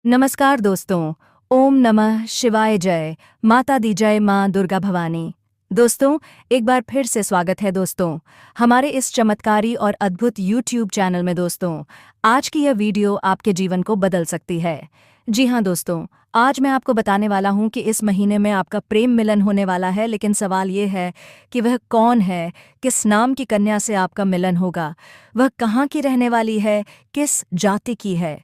नमस्कार दोस्तों। ओम नमः शिवाय जय। माता दी जय, माँ दुर्गा भवानी। दोस्तों, एक बार फिर से स्वागत है दोस्तों हमारे इस चमत्कारी और अद्भुत YouTube चैनल में। दोस्तों, आज की यह वीडियो आपके जीवन को बदल सकती है। जी हाँ दोस्तों, आज मैं आपको बताने वाला हूँ कि इस महीने में आपका प्रेम मिलन होने वाला है। लेकिन सवाल ये है कि वह कौन है, किस नाम की कन्या से आपका मिलन होगा, वह कहाँ की रहने वाली है, किस जाति की है,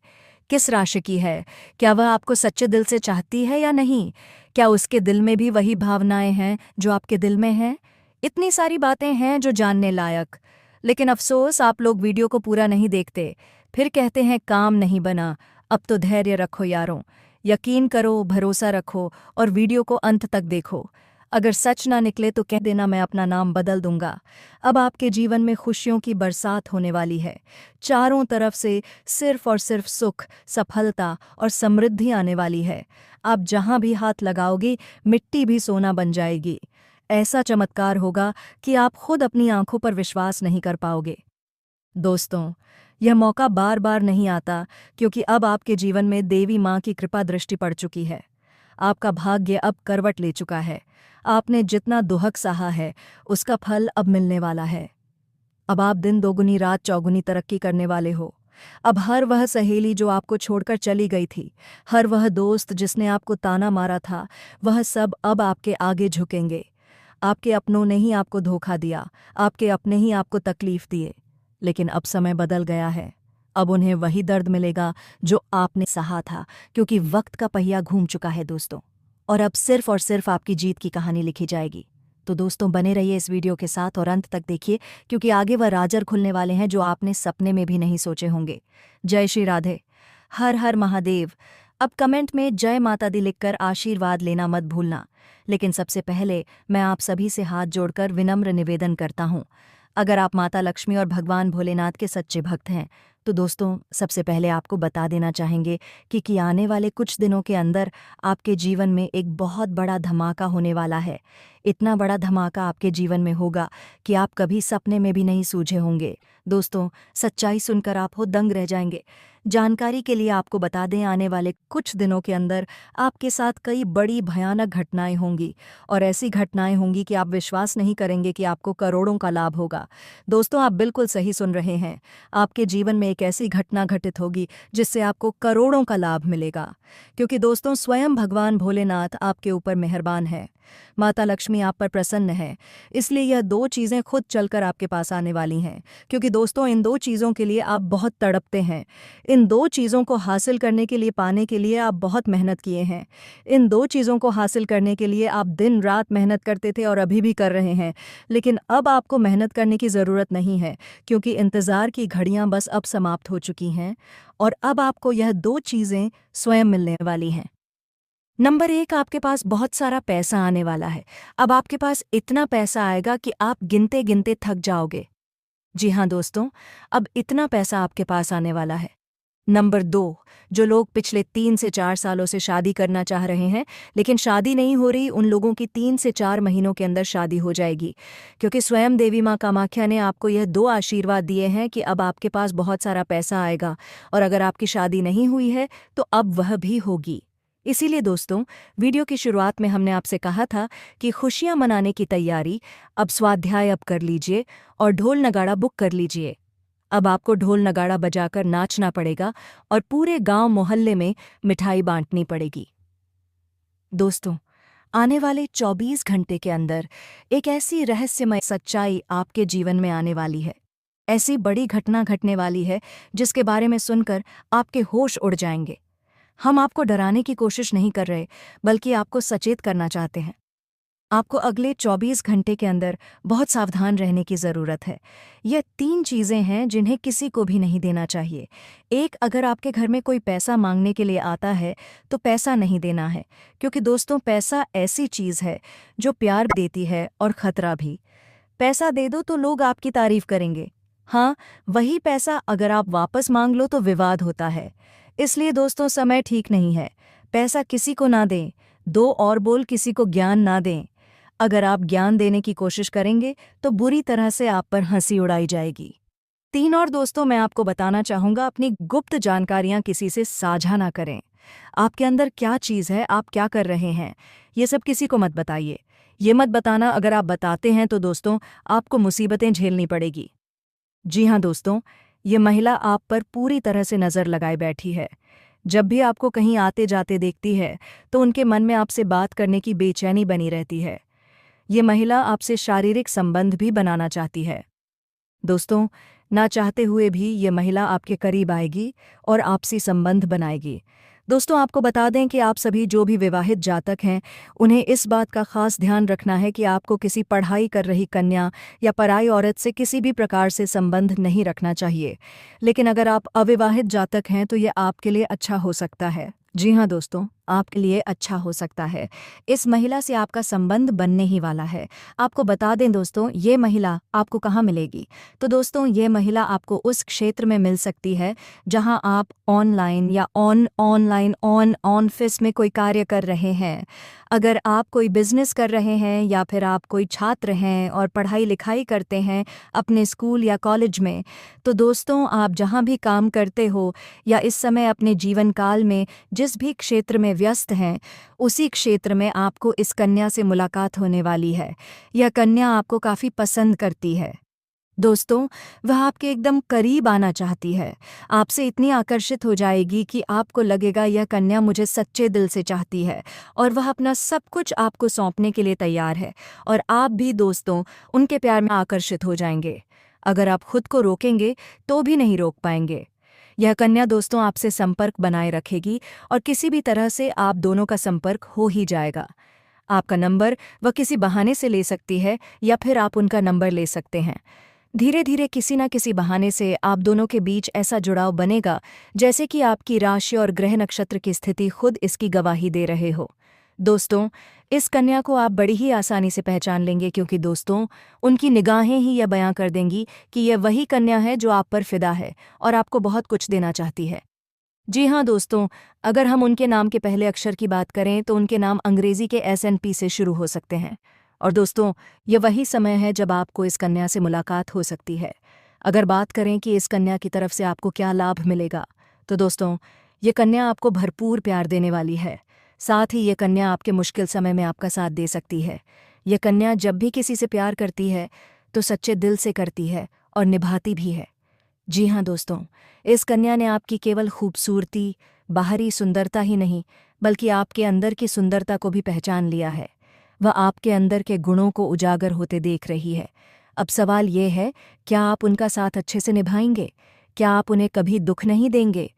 किस राशि की है, क्या वह आपको सच्चे दिल से चाहती है या नहीं, क्या उसके दिल में भी वही भावनाएं हैं जो आपके दिल में हैं। इतनी सारी बातें हैं जो जानने लायक। लेकिन अफसोस, आप लोग वीडियो को पूरा नहीं देखते, फिर कहते हैं काम नहीं बना। अब तो धैर्य रखो यारों, यकीन करो, भरोसा रखो और वीडियो को अंत तक देखो। अगर सच ना निकले तो कह देना, मैं अपना नाम बदल दूंगा। अब आपके जीवन में खुशियों की बरसात होने वाली है। चारों तरफ से सिर्फ और सिर्फ सुख, सफलता और समृद्धि आने वाली है। आप जहां भी हाथ लगाओगे, मिट्टी भी सोना बन जाएगी। ऐसा चमत्कार होगा कि आप खुद अपनी आंखों पर विश्वास नहीं कर पाओगे। दोस्तों, यह मौका बार बार नहीं आता, क्योंकि अब आपके जीवन में देवी माँ की कृपा दृष्टि पड़ चुकी है। आपका भाग्य अब करवट ले चुका है। आपने जितना दुहक सहा है, उसका फल अब मिलने वाला है। अब आप दिन दोगुनी रात चौगुनी तरक्की करने वाले हो। अब हर वह सहेली जो आपको छोड़कर चली गई थी, हर वह दोस्त जिसने आपको ताना मारा था, वह सब अब आपके आगे झुकेंगे। आपके अपनों ने ही आपको धोखा दिया, आपके अपने ही आपको तकलीफ दिए। लेकिन अब समय बदल गया है। अब उन्हें वही दर्द मिलेगा जो आपने सहा था, क्योंकि वक्त का पहिया घूम चुका है दोस्तों। और अब सिर्फ और सिर्फ आपकी जीत की कहानी लिखी जाएगी। तो दोस्तों, बने रहिए इस वीडियो के साथ और अंत तक देखिए, क्योंकि आगे वह राजर खुलने वाले हैं जो आपने सपने में भी नहीं सोचे होंगे। जय श्री राधे, हर हर महादेव। अब कमेंट में जय माता दी लिखकर आशीर्वाद लेना मत भूलना। लेकिन सबसे पहले मैं आप सभी से हाथ जोड़कर विनम्र निवेदन करता हूँ, अगर आप माता लक्ष्मी और भगवान भोलेनाथ के सच्चे भक्त हैं तो दोस्तों, सबसे पहले आपको बता देना चाहेंगे कि आने वाले कुछ दिनों के अंदर आपके जीवन में एक बहुत बड़ा धमाका होने वाला है। इतना बड़ा धमाका आपके जीवन में होगा कि आप कभी सपने में भी नहीं सूझे होंगे। दोस्तों, सच्चाई सुनकर आप हो दंग रह जाएंगे। जानकारी के लिए आपको बता दें, आने वाले कुछ दिनों के अंदर आपके साथ कई बड़ी भयानक घटनाएं होंगी। और ऐसी घटनाएं होंगी कि आप विश्वास नहीं करेंगे कि आपको करोड़ों का लाभ होगा। दोस्तों, आप बिल्कुल सही सुन रहे हैं। आपके जीवन में एक ऐसी घटना घटित होगी जिससे आपको करोड़ों का लाभ मिलेगा। क्योंकि दोस्तों, स्वयं भगवान भोलेनाथ आपके ऊपर मेहरबान है। माता लक्ष्मी आप पर प्रसन्न है। इसलिए यह दो चीज़ें खुद चलकर आपके पास आने वाली हैं। क्योंकि दोस्तों, इन दो चीज़ों के लिए आप बहुत तड़पते हैं। इन दो चीज़ों को हासिल करने के लिए, पाने के लिए आप बहुत मेहनत किए हैं। इन दो चीज़ों को हासिल करने के लिए आप दिन रात मेहनत करते थे और अभी भी कर रहे हैं। लेकिन अब आपको मेहनत करने की ज़रूरत नहीं है, क्योंकि इंतज़ार की घड़ियां बस अब समाप्त हो चुकी हैं। और अब आपको यह दो चीज़ें स्वयं मिलने वाली हैं। नंबर एक, आपके पास बहुत सारा पैसा आने वाला है। अब आपके पास इतना पैसा आएगा कि आप गिनते गिनते थक जाओगे। जी हाँ दोस्तों, अब इतना पैसा आपके पास आने वाला है। नंबर दो, जो लोग पिछले 3 से 4 सालों से शादी करना चाह रहे हैं लेकिन शादी नहीं हो रही, उन लोगों की 3 से 4 महीनों के अंदर शादी हो जाएगी। क्योंकि स्वयं देवी माँ कामाख्या ने आपको यह दो आशीर्वाद दिए हैं कि अब आपके पास बहुत सारा पैसा आएगा। और अगर आपकी शादी नहीं हुई है तो अब वह भी होगी। इसीलिए दोस्तों, वीडियो की शुरुआत में हमने आपसे कहा था कि खुशियां मनाने की तैयारी अब स्वाध्याय अब कर लीजिए और ढोल नगाड़ा बुक कर लीजिए। अब आपको ढोल नगाड़ा बजाकर नाचना पड़ेगा और पूरे गांव मोहल्ले में मिठाई बांटनी पड़ेगी। दोस्तों, आने वाले 24 घंटे के अंदर एक ऐसी रहस्यमय सच्चाई आपके जीवन में आने वाली है। ऐसी बड़ी घटना घटने वाली है जिसके बारे में सुनकर आपके होश उड़ जाएंगे। हम आपको डराने की कोशिश नहीं कर रहे, बल्कि आपको सचेत करना चाहते हैं। आपको अगले 24 घंटे के अंदर बहुत सावधान रहने की ज़रूरत है। ये 3 चीज़ें हैं जिन्हें किसी को भी नहीं देना चाहिए। एक, अगर आपके घर में कोई पैसा मांगने के लिए आता है तो पैसा नहीं देना है। क्योंकि दोस्तों, पैसा ऐसी चीज़ है जो प्यार देती है और ख़तरा भी। पैसा दे दो तो लोग आपकी तारीफ़ करेंगे। हाँ, वही पैसा अगर आप वापस मांग लो तो विवाद होता है। इसलिए दोस्तों, समय ठीक नहीं है। पैसा किसी को ना दें। दो और बोल, किसी को ज्ञान ना दें। अगर आप ज्ञान देने की कोशिश करेंगे तो बुरी तरह से आप पर हंसी उड़ाई जाएगी। 3 और दोस्तों, मैं आपको बताना चाहूँगा, अपनी गुप्त जानकारियाँ किसी से साझा ना करें। आपके अंदर क्या चीज़ है, आप क्या कर रहे हैं, ये सब किसी को मत बताइए। ये मत बताना, अगर आप बताते हैं तो दोस्तों आपको मुसीबतें झेलनी पड़ेगी। जी हाँ दोस्तों, ये महिला आप पर पूरी तरह से नज़र लगाए बैठी है। जब भी आपको कहीं आते जाते देखती है तो उनके मन में आपसे बात करने की बेचैनी बनी रहती है। ये महिला आपसे शारीरिक संबंध भी बनाना चाहती है। दोस्तों, ना चाहते हुए भी ये महिला आपके करीब आएगी और आपसी संबंध बनाएगी। दोस्तों, आपको बता दें कि आप सभी जो भी विवाहित जातक हैं, उन्हें इस बात का खास ध्यान रखना है कि आपको किसी पढ़ाई कर रही कन्या या पराई औरत से किसी भी प्रकार से संबंध नहीं रखना चाहिए। लेकिन अगर आप अविवाहित जातक हैं तो ये आपके लिए अच्छा हो सकता है। जी हाँ दोस्तों, आपके लिए अच्छा हो सकता है। इस महिला से आपका संबंध बनने ही वाला है। आपको बता दें दोस्तों, ये महिला आपको कहाँ मिलेगी? तो दोस्तों, ये महिला आपको उस क्षेत्र में मिल सकती है जहां आप ऑनलाइन या ऑनलाइन ऑफिस में कोई कार्य कर रहे हैं। अगर आप कोई बिजनेस कर रहे हैं या फिर आप कोई छात्र हैं और पढ़ाई लिखाई करते हैं अपने स्कूल या कॉलेज में, तो दोस्तों आप जहां भी काम करते हो या इस समय अपने जीवन काल में जिस भी क्षेत्र में व्यस्त हैं, उसी क्षेत्र में आपको इस कन्या से मुलाकात होने वाली है। यह कन्या आपको काफ़ी पसंद करती है। दोस्तों, वह आपके एकदम करीब आना चाहती है। आपसे इतनी आकर्षित हो जाएगी कि आपको लगेगा यह कन्या मुझे सच्चे दिल से चाहती है और वह अपना सब कुछ आपको सौंपने के लिए तैयार है। और आप भी दोस्तों उनके प्यार में आकर्षित हो जाएंगे। अगर आप खुद को रोकेंगे तो भी नहीं रोक पाएंगे। यह कन्या दोस्तों आपसे संपर्क बनाए रखेगी और किसी भी तरह से आप दोनों का संपर्क हो ही जाएगा। आपका नंबर वह किसी बहाने से ले सकती है या फिर आप उनका नंबर ले सकते हैं। धीरे धीरे किसी न किसी बहाने से आप दोनों के बीच ऐसा जुड़ाव बनेगा जैसे कि आपकी राशि और ग्रह नक्षत्र की स्थिति खुद इसकी गवाही दे रहे हो। दोस्तों, इस कन्या को आप बड़ी ही आसानी से पहचान लेंगे, क्योंकि दोस्तों उनकी निगाहें ही यह बयां कर देंगी कि यह वही कन्या है जो आप पर फिदा है और आपको बहुत कुछ देना चाहती है। जी हाँ दोस्तों, अगर हम उनके नाम के पहले अक्षर की बात करें तो उनके नाम अंग्रेजी के SNP से शुरू हो सकते हैं। और दोस्तों, ये वही समय है जब आपको इस कन्या से मुलाकात हो सकती है। अगर बात करें कि इस कन्या की तरफ से आपको क्या लाभ मिलेगा, तो दोस्तों ये कन्या आपको भरपूर प्यार देने वाली है। साथ ही ये कन्या आपके मुश्किल समय में आपका साथ दे सकती है। ये कन्या जब भी किसी से प्यार करती है तो सच्चे दिल से करती है और निभाती भी है। जी हाँ दोस्तों, इस कन्या ने आपकी केवल खूबसूरती, बाहरी सुंदरता ही नहीं, बल्कि आपके अंदर की सुंदरता को भी पहचान लिया है। वह आपके अंदर के गुणों को उजागर होते देख रही है। अब सवाल ये है, क्या आप उनका साथ अच्छे से निभाएंगे? क्या आप उन्हें कभी दुख नहीं देंगे?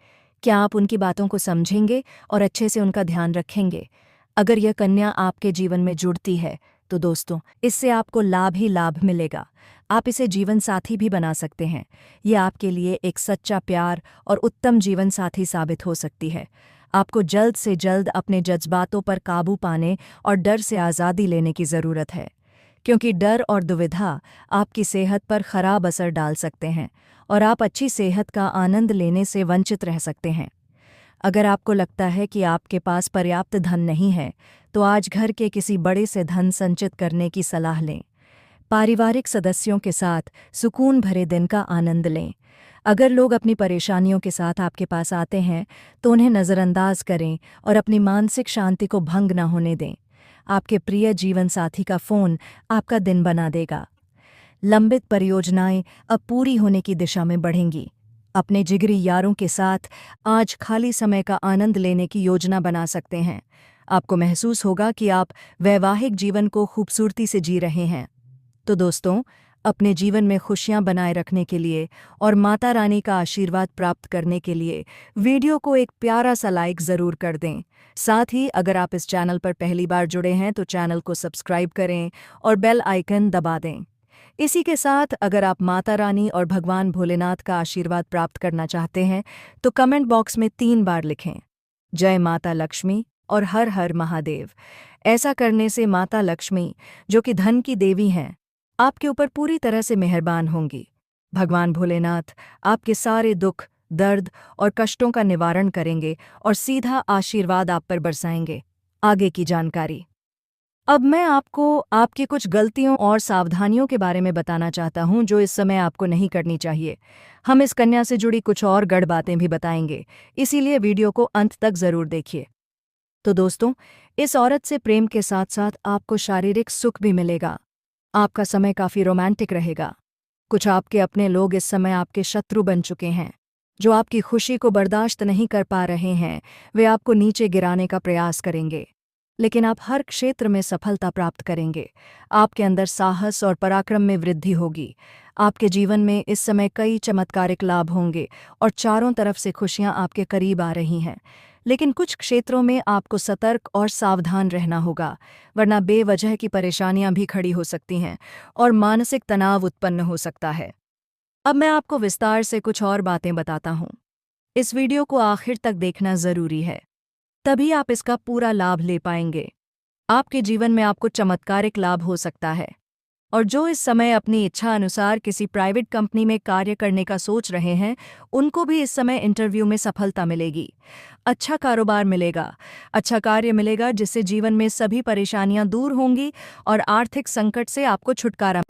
क्या आप उनकी बातों को समझेंगे और अच्छे से उनका ध्यान रखेंगे? अगर यह कन्या आपके जीवन में जुड़ती है तो दोस्तों इससे आपको लाभ ही लाभ मिलेगा। आप इसे जीवन साथी भी बना सकते हैं। ये आपके लिए एक सच्चा प्यार और उत्तम जीवन साथी साबित हो सकती है। आपको जल्द से जल्द अपने जज्बातों पर काबू पाने और डर से आज़ादी लेने की ज़रूरत है, क्योंकि डर और दुविधा आपकी सेहत पर खराब असर डाल सकते हैं और आप अच्छी सेहत का आनंद लेने से वंचित रह सकते हैं। अगर आपको लगता है कि आपके पास पर्याप्त धन नहीं है, तो आज घर के किसी बड़े से धन संचित करने की सलाह लें। पारिवारिक सदस्यों के साथ सुकून भरे दिन का आनंद लें। अगर लोग अपनी परेशानियों के साथ आपके पास आते हैं तो उन्हें नज़रअंदाज करें और अपनी मानसिक शांति को भंग न होने दें। आपके प्रिय जीवन साथी का फ़ोन आपका दिन बना देगा। लंबित परियोजनाएं अब पूरी होने की दिशा में बढ़ेंगी। अपने जिगरी यारों के साथ आज खाली समय का आनंद लेने की योजना बना सकते हैं। आपको महसूस होगा कि आप वैवाहिक जीवन को खूबसूरती से जी रहे हैं। तो दोस्तों, अपने जीवन में खुशियां बनाए रखने के लिए और माता रानी का आशीर्वाद प्राप्त करने के लिए वीडियो को एक प्यारा सा लाइक ज़रूर कर दें। साथ ही अगर आप इस चैनल पर पहली बार जुड़े हैं तो चैनल को सब्सक्राइब करें और बेल आइकन दबा दें। इसी के साथ अगर आप माता रानी और भगवान भोलेनाथ का आशीर्वाद प्राप्त करना चाहते हैं तो कमेंट बॉक्स में 3 बार लिखें, जय माता लक्ष्मी और हर हर महादेव। ऐसा करने से माता लक्ष्मी, जो कि धन की देवी हैं, आपके ऊपर पूरी तरह से मेहरबान होंगी। भगवान भोलेनाथ आपके सारे दुख, दर्द और कष्टों का निवारण करेंगे और सीधा आशीर्वाद आप पर बरसाएंगे। आगे की जानकारी। अब मैं आपको आपकी कुछ गलतियों और सावधानियों के बारे में बताना चाहता हूं जो इस समय आपको नहीं करनी चाहिए। हम इस कन्या से जुड़ी कुछ और गढ़ बातें भी बताएंगे, इसीलिए वीडियो को अंत तक जरूर देखिए। तो दोस्तों, इस औरत से प्रेम के साथ साथ आपको शारीरिक सुख भी मिलेगा। आपका समय काफी रोमांटिक रहेगा। कुछ आपके अपने लोग इस समय आपके शत्रु बन चुके हैं, जो आपकी खुशी को बर्दाश्त नहीं कर पा रहे हैं। वे आपको नीचे गिराने का प्रयास करेंगे, लेकिन आप हर क्षेत्र में सफलता प्राप्त करेंगे। आपके अंदर साहस और पराक्रम में वृद्धि होगी। आपके जीवन में इस समय कई चमत्कारिक लाभ होंगे और चारों तरफ से खुशियां आपके करीब आ रही हैं। लेकिन कुछ क्षेत्रों में आपको सतर्क और सावधान रहना होगा, वरना बेवजह की परेशानियां भी खड़ी हो सकती हैं और मानसिक तनाव उत्पन्न हो सकता है। अब मैं आपको विस्तार से कुछ और बातें बताता हूँ। इस वीडियो को आखिर तक देखना जरूरी है, तभी आप इसका पूरा लाभ ले पाएंगे। आपके जीवन में आपको चमत्कारिक लाभ हो सकता है, और जो इस समय अपनी इच्छा अनुसार किसी प्राइवेट कंपनी में कार्य करने का सोच रहे हैं, उनको भी इस समय इंटरव्यू में सफलता मिलेगी। अच्छा कारोबार मिलेगा, अच्छा कार्य मिलेगा, जिससे जीवन में सभी परेशानियां दूर होंगी और आर्थिक संकट से आपको छुटकारा